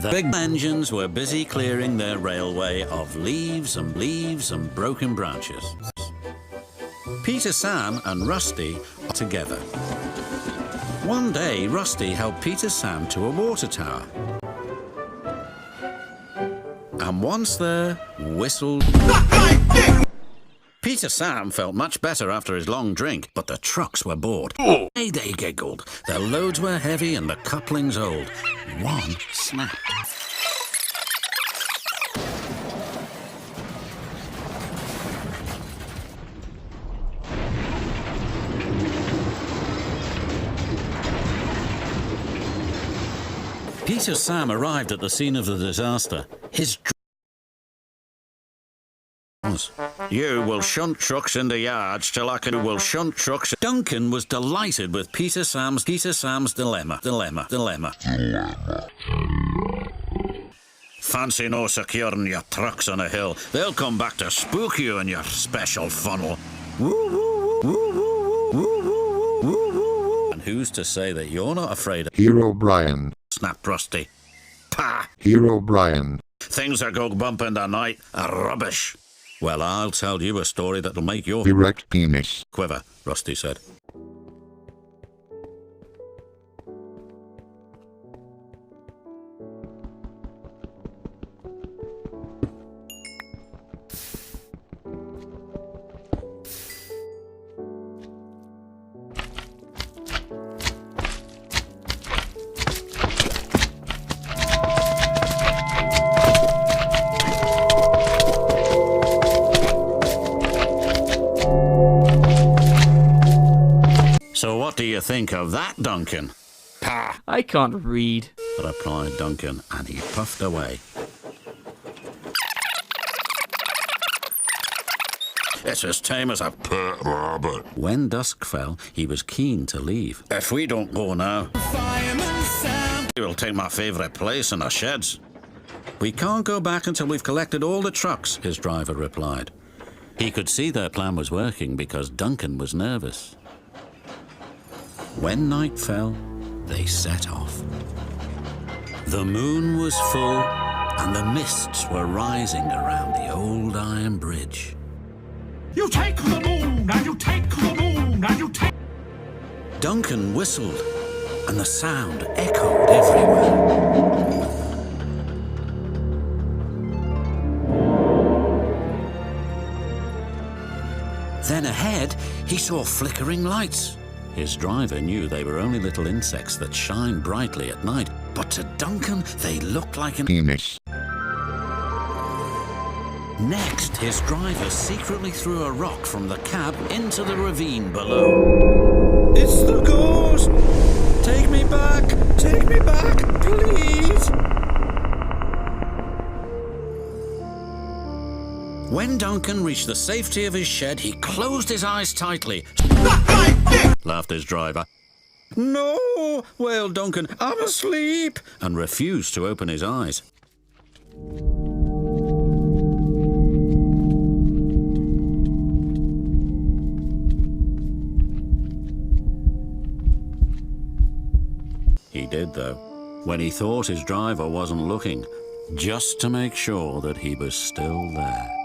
The big engines were busy clearing their railway of leaves and broken branches. Peter, Sam and Rusty are together. One day, Rusty helped Peter, Sam to a water tower. And once there, whistled. Peter, Sam felt much better after his long drink, but the trucks were bored. They giggled. Their loads were heavy and the couplings old. One snapped. Peter, Sam arrived at the scene of the disaster. His You will shunt trucks in the yards till I can. Will shunt trucks. Duncan was delighted with Peter, Sam's dilemma. Fancy no securing your trucks on a hill. They'll come back to spook you in your special funnel. And who's to say that you're not afraid of Hero Brian? Snapped Rusty. Pah! Hero Brian. Things that go bump in the night are rubbish. Well, I'll tell you a story that'll make your erect penis quiver, Rusty said. So what do you think of that, Duncan? Pah! I can't read, replied Duncan, and he puffed away. It's as tame as a pet rabbit. When dusk fell, he was keen to leave. If we don't go now, he will take my favourite place in the sheds. We can't go back until we've collected all the trucks, his driver replied. He could see their plan was working because Duncan was nervous. When night fell, they set off. The moon was full, and the mists were rising around the old iron bridge. You take the moon, and you take the moon, and you take... Duncan whistled, and the sound echoed everywhere. Then ahead, he saw flickering lights. His driver knew they were only little insects that shine brightly at night, but to Duncan, they looked like an penis. Next, his driver secretly threw a rock from the cab into the ravine below. It's the ghost! Take me back, please! When Duncan reached the safety of his shed, he closed his eyes tightly. Laughed his driver. No, wailed Duncan, I'm asleep, and refused to open his eyes. He did, though, when he thought his driver wasn't looking, just to make sure that he was still there.